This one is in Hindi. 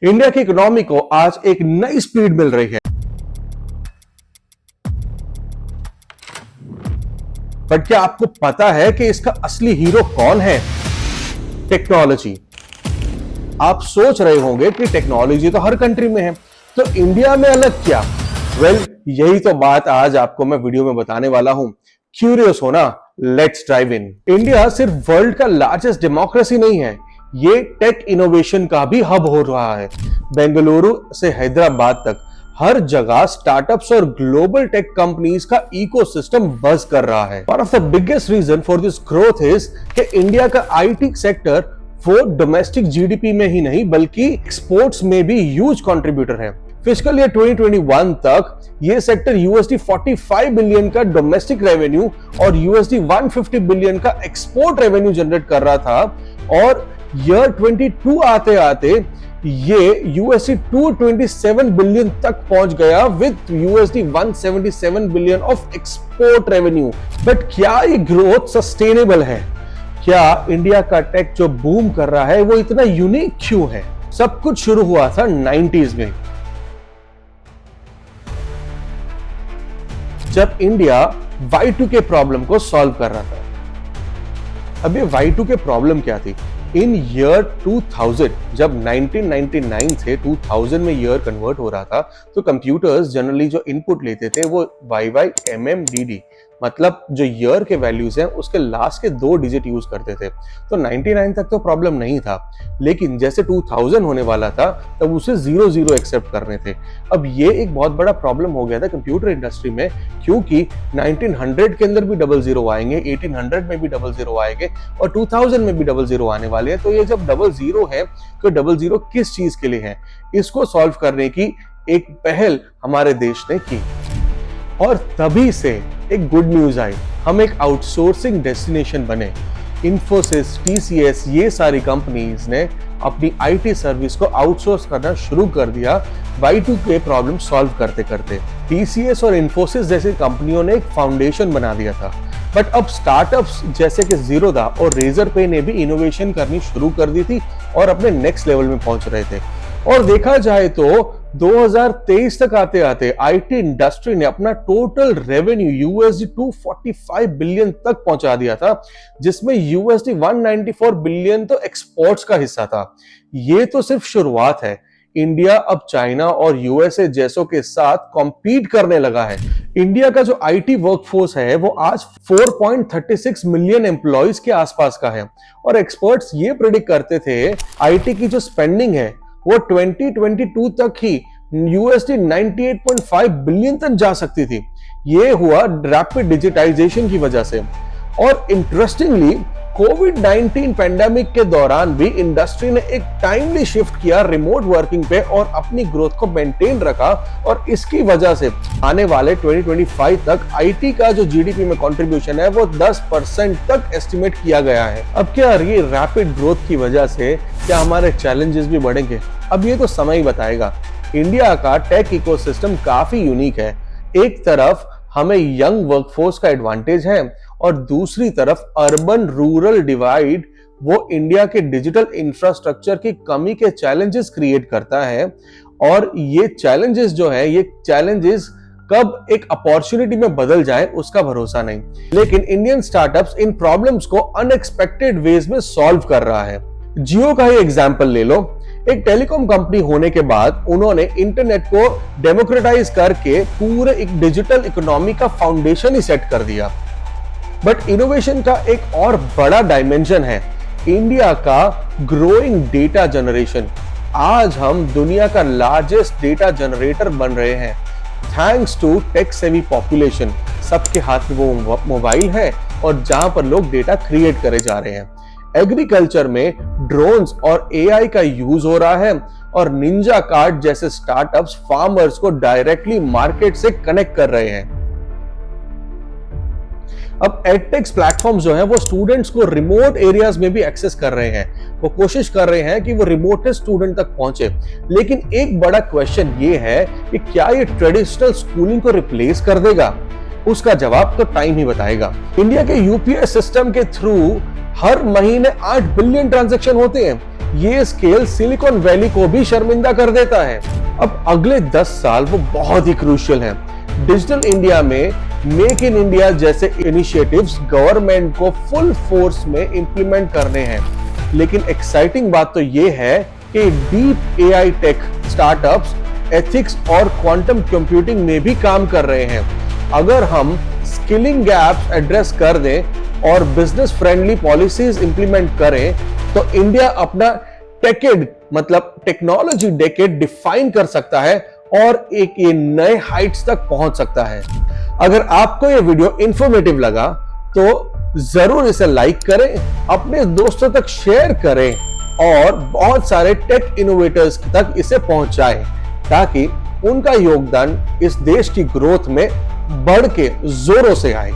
इंडिया की इकोनॉमी को आज एक नई स्पीड मिल रही है, बट क्या आपको पता है कि इसका असली हीरो कौन है? टेक्नोलॉजी। आप सोच रहे होंगे कि टेक्नोलॉजी तो हर कंट्री में है, तो इंडिया में अलग क्या? यही तो बात आज आपको मैं वीडियो में बताने वाला हूं। क्यूरियस हो ना? Let's drive in. इंडिया सिर्फ वर्ल्ड का लार्जेस्ट डेमोक्रेसी नहीं है, ये टेक इनोवेशन का भी हब हो रहा है। बेंगलुरु से हैदराबाद तक हर जगह स्टार्टअप्स और ग्लोबल टेक कंपनीज का इकोसिस्टम बज़ कर रहा है। One of the biggest reason for this growth is कि इंडिया का आईटी सेक्टर वो डोमेस्टिक जीडीपी में ही नहीं बल्कि एक्सपोर्ट्स में भी ह्यूज कंट्रीब्यूटर है। फिस्कल ईयर 2021 तक ये सेक्टर $45 बिलियन का डोमेस्टिक रेवेन्यू और $150 बिलियन का एक्सपोर्ट रेवेन्यू जनरेट कर रहा था, और ईयर 22 आते आते ये $227 बिलियन तक पहुंच गया with $177 billion of export revenue. But क्या ये ग्रोथ सस्टेनेबल है? क्या इंडिया का टेक जो बूम कर रहा है वो इतना यूनिक क्यों है? सब कुछ शुरू हुआ था 90s में, जब इंडिया Y2K प्रॉब्लम को सॉल्व कर रहा था। अब ये Y2K प्रॉब्लम क्या थी? इन ईयर 2000, जब 1999 से 2000 में ईयर कन्वर्ट हो रहा था, तो कंप्यूटर्स जनरली जो इनपुट लेते थे वो YY MM DD, मतलब जो ईयर के वैल्यूज हैं उसके लास्ट के 2 डिजिट यूज करते थे। तो 99 तक तो प्रॉब्लम नहीं था, लेकिन जैसे 2000 होने वाला था तब उसे 00 एक्सेप्ट करने थे। अब ये एक बहुत बड़ा प्रॉब्लम हो गया था कंप्यूटर इंडस्ट्री में, क्योंकि 1900 के अंदर भी 00 आएंगे, 1800 में भी 00 आएंगे और 2000 में भी 00 आने वाले हैं। तो ये जब 00 है तो 00 किस चीज के लिए है? इसको सॉल्व करने की एक पहल हमारे देश ने की, और तभी से एक गुड न्यूज आई, हम एक आउटसोर्सिंग डेस्टिनेशन बने। इन्फोसिस, TCS, ये सारी कंपनीज ने अपनी आईटी सर्विस को आउटसोर्स करना शुरू कर दिया Y2K प्रॉब्लम सॉल्व करते करते। TCS और इन्फोसिस जैसी कंपनियों ने एक फाउंडेशन बना दिया था, बट अब स्टार्टअप्स जैसे कि ज़ीरोधा और रेजरपे ने भी इनोवेशन करनी शुरू कर दी थी और अपने नेक्स्ट लेवल में पहुंच रहे थे। और देखा जाए तो 2023 तक आते आते आईटी इंडस्ट्री ने अपना टोटल रेवेन्यू $245 बिलियन तक पहुंचा दिया था, जिसमें $194 बिलियन तो एक्सपोर्ट्स का हिस्सा था। ये तो सिर्फ शुरुआत है। इंडिया अब चाइना और यूएसए जैसों के साथ कॉम्पीट करने लगा है। इंडिया का जो आईटी वर्कफोर्स है वो आज 4.36 मिलियन एम्प्लॉइज के आसपास का है, और एक्सपर्ट्स ये प्रेडिक्ट करते थे आईटी की जो स्पेंडिंग है वो 2022 तक ही $98.5 बिलियन तक जा सकती थी। ये हुआ रैपिड डिजिटाइजेशन की वजह से। और इंटरेस्टिंगली कोविड-19 पैंडेमिक के दौरान भी इंडस्ट्री ने एक टाइमली शिफ्ट किया रिमोट वर्किंग पे और अपनी ग्रोथ को मेंटेन रखा, और इसकी वजह से आने वाले 2025 तक आईटी का जो जीडीपी में कंट्रीब्यूशन है वो 10% तक एस्टिमेट किया गया है। अब क्या ये रैपिड ग्रोथ की वजह से क्या हमारे चैलेंजेस भी बढ़ेंगे? अब ये तो समय ही बताएगा। इंडिया का टेक इकोसिस्टम काफी यूनिक है। एक तरफ हमें यंग वर्कफोर्स का एडवांटेज है, और दूसरी तरफ अर्बन रूरल डिवाइड वो इंडिया के डिजिटल इंफ्रास्ट्रक्चर की कमी के चैलेंजेस क्रिएट करता है। और ये चैलेंजेस जो है, ये चैलेंजेस कब एक अपॉर्चुनिटी में बदल जाए उसका भरोसा नहीं, लेकिन इंडियन स्टार्टअप्स इन प्रॉब्लम्स को अनएक्सपेक्टेड वेज में सॉल्व कर रहा है। जियो का ही एग्जांपल ले लो। एक टेलीकॉम कंपनी होने के बाद उन्होंने इंटरनेट को डेमोक्रेटाइज करके पूरे एक डिजिटल इकोनॉमी का फाउंडेशन ही सेट कर दिया। बट इनोवेशन का एक और बड़ा डायमेंशन है इंडिया का ग्रोइंग डेटा जनरेशन। आज हम दुनिया का लार्जेस्ट डेटा जनरेटर बन रहे हैं, thanks to tech savvy population. सबके हाथ में वो मोबाइल है और जहां पर लोग डेटा क्रिएट करे जा रहे हैं। एग्रीकल्चर में ड्रोन्स और एआई का यूज हो रहा है, और निंजा कार्ड जैसे स्टार्टअप्स फार्मर्स को डायरेक्टली मार्केट से कनेक्ट कर रहे हैं। अब एडटेक्स प्लेटफॉर्म जो है वो स्टूडेंट्स को रिमोट एरियाज में भी एक्सेस कर रहे हैं। वो कोशिश कर रहे हैं कि वो रिमोटेस्ट स्टूडेंट तक पहुंचे। लेकिन एक बड़ा क्वेश्चन ये है कि क्या ये ट्रेडिशनल स्कूलिंग को रिप्लेस कर देगा? उसका जवाब तो टाइम ही बताएगा। इंडिया के यूपीआई सिस्टम के थ्रू हर महीने 8 बिलियन ट्रांजैक्शन होते हैं। ये स्केल सिलिकॉन वैली को भी शर्मिंदा कर देता है। अब अगले 10 साल वो बहुत ही क्रूशियल हैं। डिजिटल इंडिया में मेक इन इंडिया जैसे इनिशिएटिव्स गवर्नमेंट को फुल फोर्स में इंप्लीमेंट करने हैं। लेकिन एक्साइटिंग बात तो ये है कि deep AI tech startups ethics और क्वांटम कंप्यूटिंग में भी काम कर रहे हैं। अगर हम स्किलिंग गैप्स एड्रेस कर दें और बिजनेस फ्रेंडली पॉलिसीज इंप्लीमेंट करें तो इंडिया अपना टेकेड मतलब टेक्नोलॉजी डेकेड डिफाइन कर सकता है और एक ये नए हाइट्स तक पहुंच सकता है। अगर आपको ये वीडियो इंफॉर्मेटिव लगा तो जरूर इसे लाइक करें, अपने दोस्तों तक शेयर करें और बहुत सारे टेक इनोवेटर्स तक इसे पहुंचाएं ताकि उनका योगदान इस देश की ग्रोथ में बढ़ के जोरों से आए।